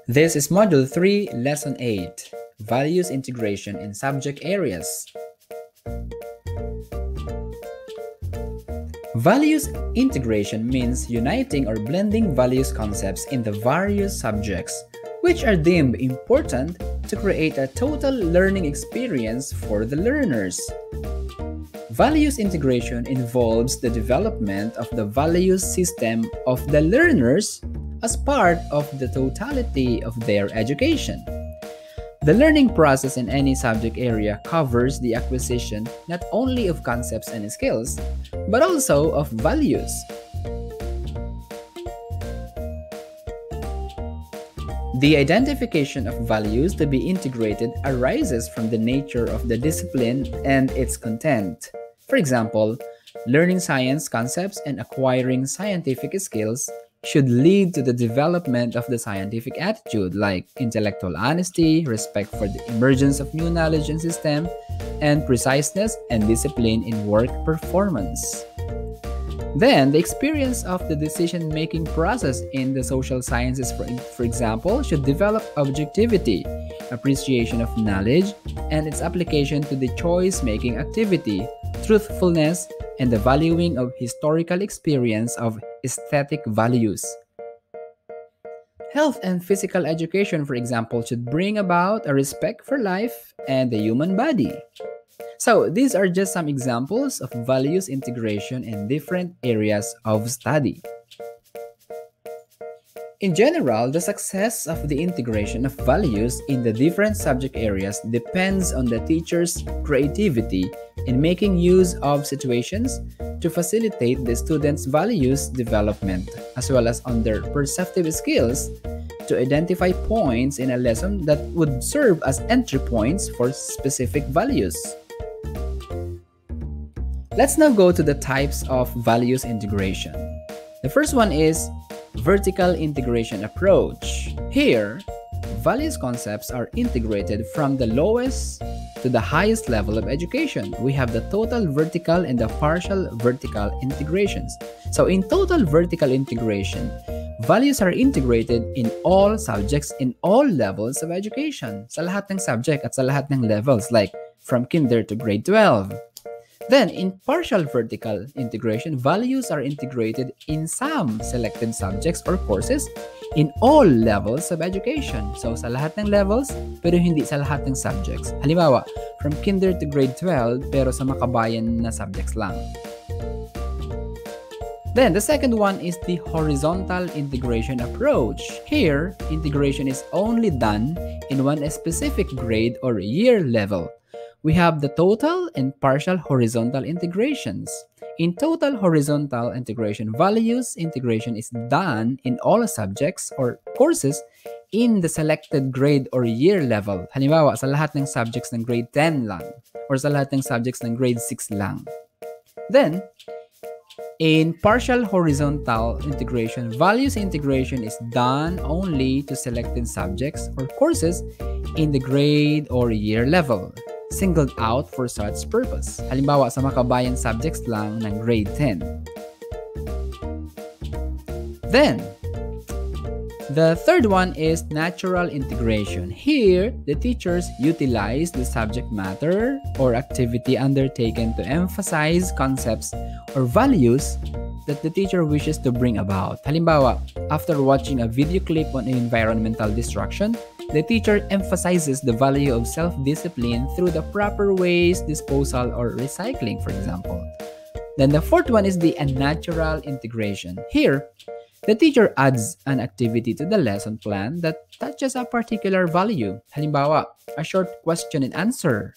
This is Module 3, Lesson 8, Values Integration in Subject Areas. Values integration means uniting or blending values concepts in the various subjects, which are deemed important to create a total learning experience for the learners. Values integration involves the development of the values system of the learners as part of the totality of their education. The learning process in any subject area covers the acquisition not only of concepts and skills, but also of values. The identification of values to be integrated arises from the nature of the discipline and its content. For example, learning science concepts and acquiring scientific skills should lead to the development of the scientific attitude like intellectual honesty, respect for the emergence of new knowledge and system, and preciseness and discipline in work performance. Then, the experience of the decision-making process in the social sciences, for example, should develop objectivity, appreciation of knowledge, and its application to the choice-making activity, truthfulness, and the valuing of historical experience of aesthetic values. Health and physical education, for example, should bring about a respect for life and the human body. So, these are just some examples of values integration in different areas of study. In general, the success of the integration of values in the different subject areas depends on the teacher's creativity in making use of situations to facilitate the students' values development, as well as on their perceptive skills to identify points in a lesson that would serve as entry points for specific values. Let's now go to the types of values integration. The first one is vertical integration approach. Here, values concepts are integrated from the lowest to the highest level of education. We have the total vertical and the partial vertical integrations. So in total vertical integration, values are integrated in all subjects in all levels of education. Sa lahat ng subject at sa lahat ng levels, like from kinder to grade 12. Then, in partial vertical integration, values are integrated in some selected subjects or courses in all levels of education. So, sa lahat ng levels, pero hindi sa lahat ng subjects. Halimbawa, from kinder to grade 12, pero sa makabayan na subjects lang. Then, the second one is the horizontal integration approach. Here, integration is only done in one specific grade or year level. We have the total and partial horizontal integrations. In total horizontal integration, values integration is done in all subjects or courses in the selected grade or year level. Halimbawa, sa lahat ng subjects ng grade 10 lang or sa lahat ng subjects ng grade 6 lang. Then, in partial horizontal integration, values integration is done only to selected subjects or courses in the grade or year level, singled out for such purpose. Halimbawa, sa makabayan subjects lang ng grade 10. Then, the third one is natural integration. Here, the teachers utilize the subject matter or activity undertaken to emphasize concepts or values that the teacher wishes to bring about. Halimbawa, after watching a video clip on environmental destruction, the teacher emphasizes the value of self-discipline through the proper waste disposal or recycling, for example. Then the fourth one is the unnatural integration. Here, the teacher adds an activity to the lesson plan that touches a particular value. Halimbawa, a short question and answer.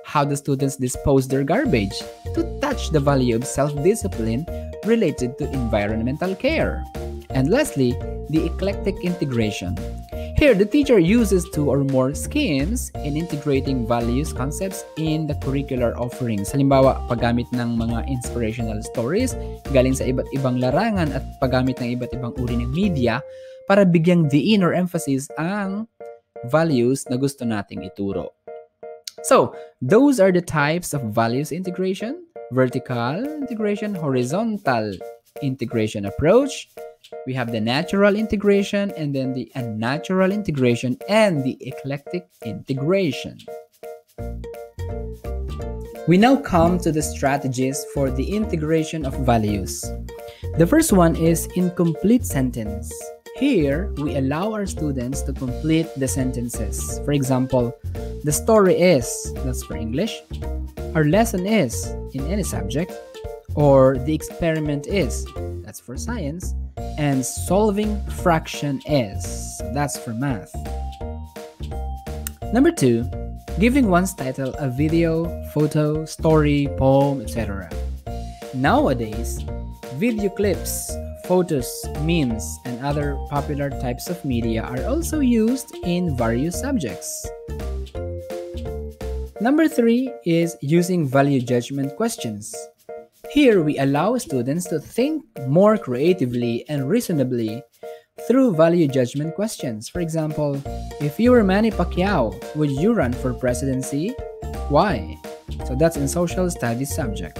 How do students dispose their garbage? To touch the value of self-discipline related to environmental care. And lastly, the eclectic integration. Here, the teacher uses two or more schemes in integrating values concepts in the curricular offerings. Halimbawa, paggamit ng mga inspirational stories galing sa iba't ibang larangan at paggamit ng iba't ibang uri ng media para bigyang diin or emphasis ang values na gusto nating ituro. So, those are the types of values integration: vertical integration, horizontal integration approach, We have the natural integration, and then the unnatural integration, and the eclectic integration. We now come to the strategies for the integration of values. The first one is incomplete sentence. Here, we allow our students to complete the sentences. For example, the story is, that's for English. Our lesson is, in any subject. Or the experiment is, that's for science. And solving fraction is, that's for math. Number 2, giving one's title a video, photo, story, poem, etc. Nowadays, video clips, photos, memes, and other popular types of media are also used in various subjects. Number 3 is using value judgment questions. Here, we allow students to think more creatively and reasonably through value judgment questions. For example, if you were Manny Pacquiao, would you run for presidency? Why? So that's in social studies subject.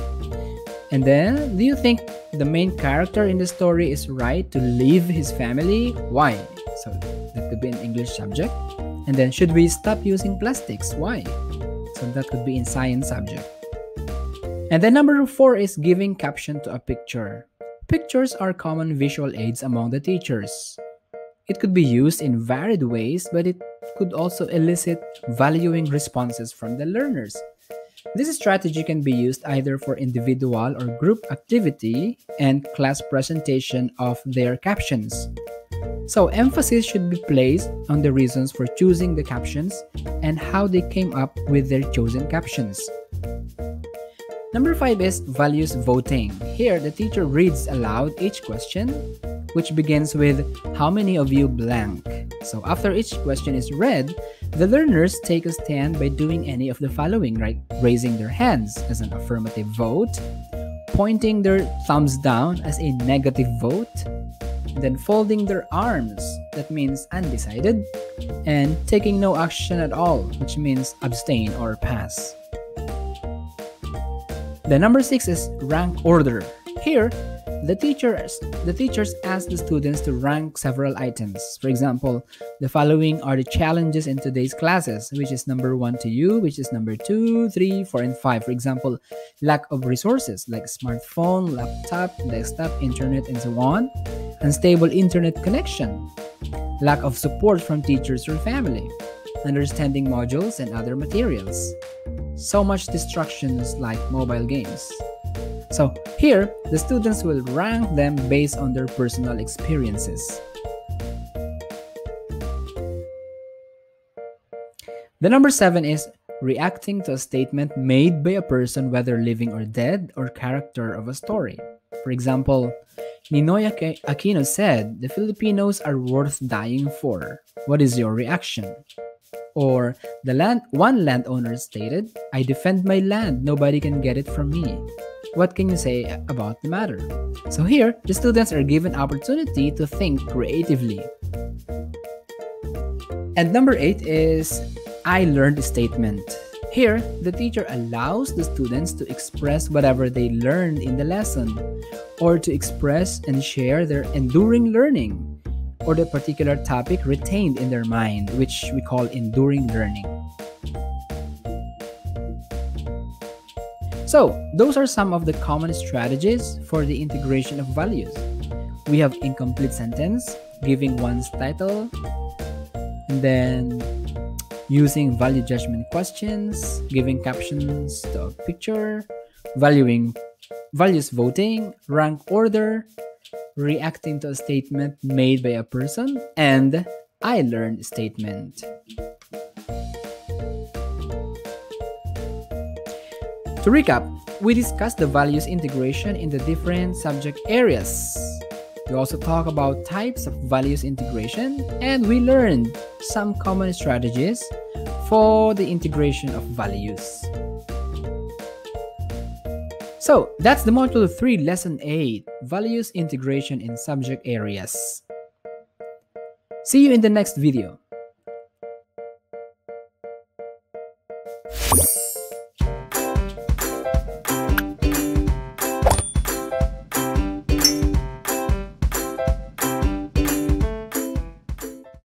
And then, do you think the main character in the story is right to leave his family? Why? So that could be an English subject. And then, should we stop using plastics? Why? So that could be in science subject. And then number 4 is giving caption to a picture. Pictures are common visual aids among the teachers. It could be used in varied ways, but it could also elicit valuing responses from the learners. This strategy can be used either for individual or group activity and class presentation of their captions. So emphasis should be placed on the reasons for choosing the captions and how they came up with their chosen captions. Number 5 is values voting. Here, the teacher reads aloud each question, which begins with, how many of you blank? So after each question is read, the learners take a stand by doing any of the following, right? Raising their hands as an affirmative vote, pointing their thumbs down as a negative vote, then folding their arms, that means undecided, and taking no action at all, which means abstain or pass. The number 6 is rank order. Here, the teachers ask the students to rank several items. For example, the following are the challenges in today's classes, which is number 1 to you, which is number 2, 3, 4, and 5. For example, lack of resources like smartphone, laptop, desktop, internet, and so on. Unstable internet connection. Lack of support from teachers or family. Understanding modules and other materials. So much distractions like mobile games. So here, the students will rank them based on their personal experiences. The number 7 is reacting to a statement made by a person, whether living or dead, or character of a story. For example, Ninoy Aquino said, "The Filipinos are worth dying for. What is your reaction?" Or one landowner stated, "I defend my land, nobody can get it from me. What can you say about the matter?" So here, the students are given opportunity to think creatively. And number 8 is I learned statement. Here, the teacher allows the students to express whatever they learned in the lesson, or to express and share their enduring learning, or the particular topic retained in their mind, which we call enduring learning. So, those are some of the common strategies for the integration of values. We have incomplete sentence, giving one's title, and then using value judgment questions, giving captions to a picture, values voting, rank order, reacting to a statement made by a person, and I learned statement. To recap, we discussed the values integration in the different subject areas. We also talked about types of values integration, and we learned some common strategies for the integration of values. So, that's the Module 3, Lesson 8, Values Integration in Subject Areas. See you in the next video.